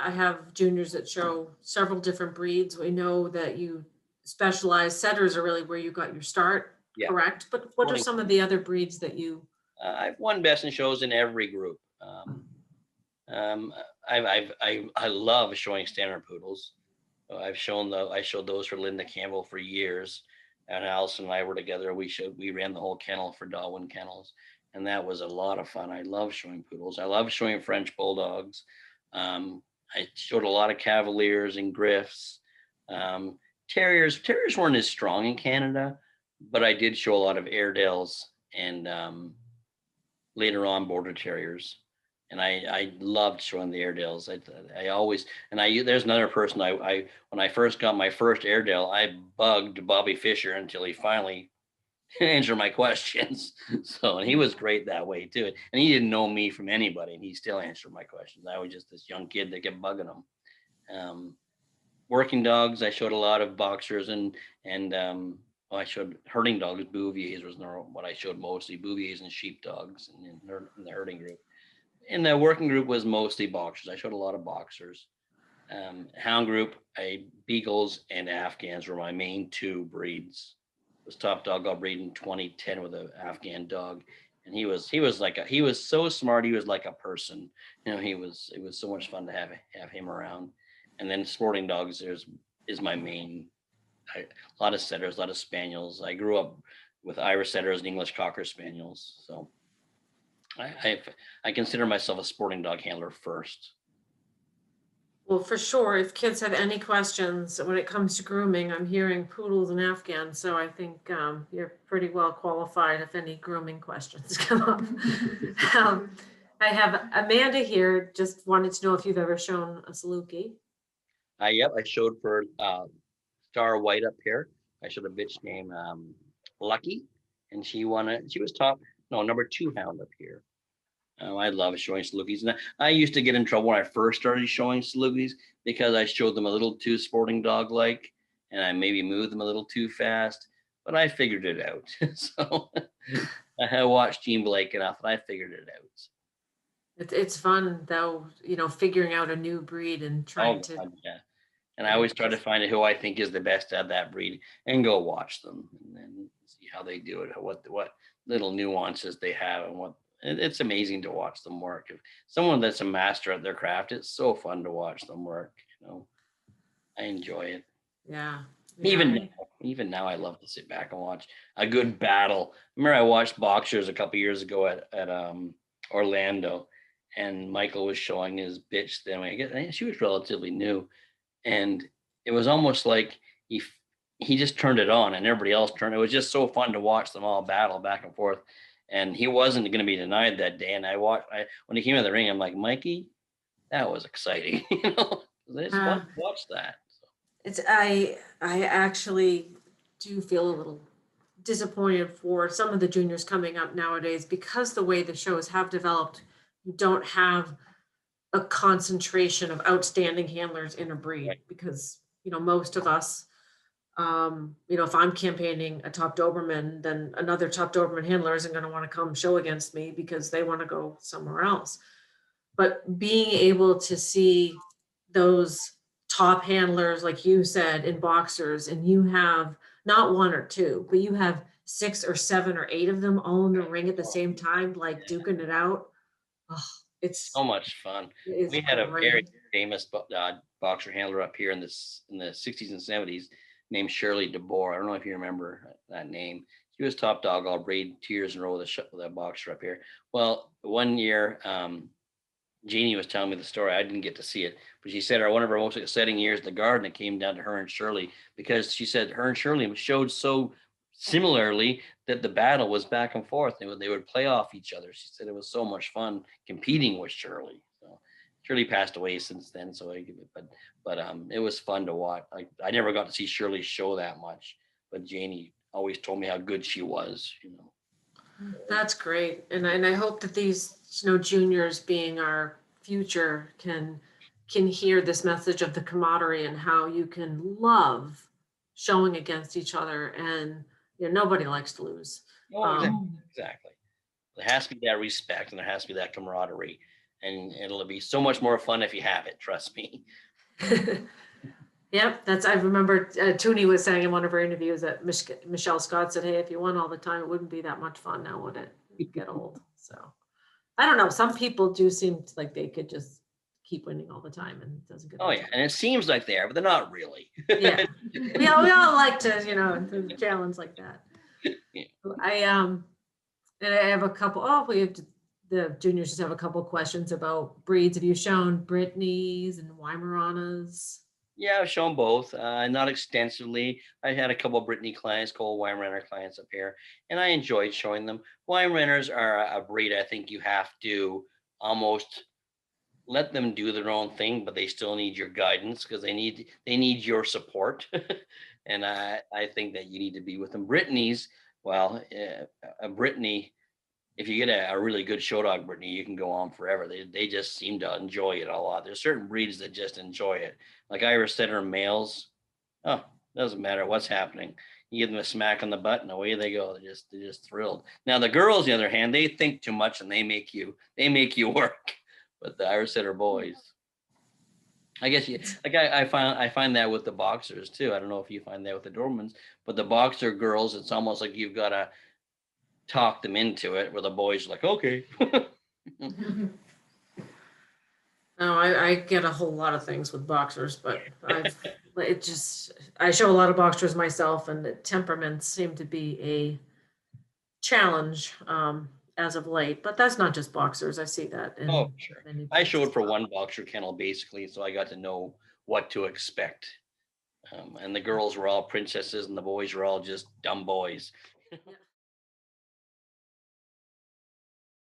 I have juniors that show several different breeds. We know that you specialize, setters are really where you got your start, Yeah. correct? But what are Sporting. some of the other breeds that you, I've won best in shows in every group. Um, I love showing standard poodles. I showed those for Linda Campbell for years, and Allison and I were together. We ran the whole kennel for Darwin Kennels, and that was a lot of fun. I love showing poodles. I love showing French bulldogs. I showed a lot of Cavaliers and Griffs. Um, Terriers weren't as strong in Canada, but I did show a lot of Airedales and later on Border Terriers. And I loved showing the Airedales. I always, and there's another person when I first got my first Airedale, I bugged Bobby Fisher until he finally answered my questions. So, and he was great that way too. And he didn't know me from anybody, and he still answered my questions. I was just this young kid that kept bugging him. Um, Working dogs, I showed a lot of boxers and well, I showed herding dogs. Bouviers was what I showed mostly. Bouviers and sheepdogs in the herding group. In the working group was mostly boxers. I showed a lot of boxers. Hound group, beagles and Afghans were my main two breeds. It was top dog got breed in 2010 with an Afghan dog, and he was so smart. He was like a person. You know, it was so much fun to have him around. And then sporting dogs is my main. A lot of setters, a lot of spaniels. I grew up with Irish setters and English cocker spaniels, so I I consider myself a sporting dog handler first. well, for sure, if kids have any questions when it comes to grooming, I'm hearing poodles and Afghans, so I think you're pretty well qualified if any grooming questions come up. Um, I have Amanda here, just wanted to know if you've ever shown a Saluki. Yep, I showed for Star White up here. I showed a bitch named Lucky, and she won it. She was top, no, number two hound up here. I love showing Salukis. And I used to get in trouble when I first started showing Salukis because I showed them a little too sporting dog like, and I maybe moved them a little too fast. But I figured it out. So I had watched Gene Blake enough, and I figured it out. It's fun though, figuring out a new breed and trying Oh to, God, yeah. And I always try to find who I think is the best at that breed and go watch them and then see how they do it, what little nuances they have, and it's amazing to watch them work. If someone that's a master at their craft, it's so fun to watch them work. I enjoy it. yeah, Even yeah. now, even now, I love to sit back and watch a good battle. Remember, I watched boxers a couple years ago at Orlando, and Michael was showing his bitch. Then I guess she was relatively new, and it was almost like he just turned it on and everybody else turned. It was just so fun to watch them all battle back and forth, and he wasn't going to be denied that day. And when he came in the ring, I'm like, Mikey, that was exciting. It's fun Uh, to watch that. I actually do feel a little disappointed for some of the juniors coming up nowadays because the way the shows have developed, you don't have a concentration of outstanding handlers in a breed Right. because most of us, if I'm campaigning a top Doberman, then another top Doberman handler isn't going to want to come show against me because they want to go somewhere else. But being able to see those top handlers, like you said, in boxers, and you have not one or two, but you have 6 or 7 or 8 of them all in the ring at the same time, like duking it out. Oh, So much fun. it's We had a very great. famous boxer handler up here in the 60s and 70s named Shirley DeBoer. I don't know if you remember that name. She was top dog all breed 2 years in a row with a boxer up here. Well, one year, Jeannie was telling me the story. I didn't get to see it, but she said one of her most exciting years in the garden, it came down to her and Shirley because she said her and Shirley showed so similarly that the battle was back and forth. They would play off each other. She said it was so much fun competing with Shirley. So Shirley passed away since then. But it was fun to watch. I never got to see Shirley show that much, but Janie always told me how good she was. That's great. And I hope that these, juniors being our future can hear this message of the camaraderie and how you can love showing against each other and nobody likes to lose. Oh, exactly. Um, Exactly. There has to be that respect and there has to be that camaraderie. and it'll be so much more fun if you have it. Trust me. Yep, I remember Toonie was saying in one of her interviews that Michelle Scott said, hey, if you won all the time, it wouldn't be that much fun now, would it? It'd get old. So I don't know. Some people do seem like they could just keep winning all the time and it doesn't get Oh old. yeah, and it seems like they are, but they're not really. Yeah. We all like to, to challenge like that. Yeah. And I have a couple, the juniors just have a couple questions about breeds. Have you shown Brittany's and Weimaraners? Yeah, I've shown both, not extensively. I had a couple of Brittany clients, Cole Weimaraner clients up here, and I enjoyed showing them. Weimaraners are a breed I think you have to almost let them do their own thing, but they still need your guidance because they need your support. And I think that you need to be with them. Brittany's, well, a Brittany, if you get a really good show dog Brittany, you can go on forever. They just seem to enjoy it a lot. There's certain breeds that just enjoy it. Like Irish setter males, oh, doesn't matter what's happening. You give them a smack on the butt and away they go. They're just thrilled. Now the girls, on the other hand, they think too much and they make you work. But the Irish setter boys, I guess I find that with the boxers too. I don't know if you find that with the Dobermans, but the boxer girls, it's almost like you've got to talk them into it, where the boys are like, okay. No, I get a whole lot of things with boxers, but I show a lot of boxers myself, and the temperaments seem to be a challenge as of late. But that's not just boxers. I see that Oh, in sure. many I breeds showed as for well. one boxer kennel basically, so I got to know what to expect. And the girls were all princesses, and the boys were all just dumb boys.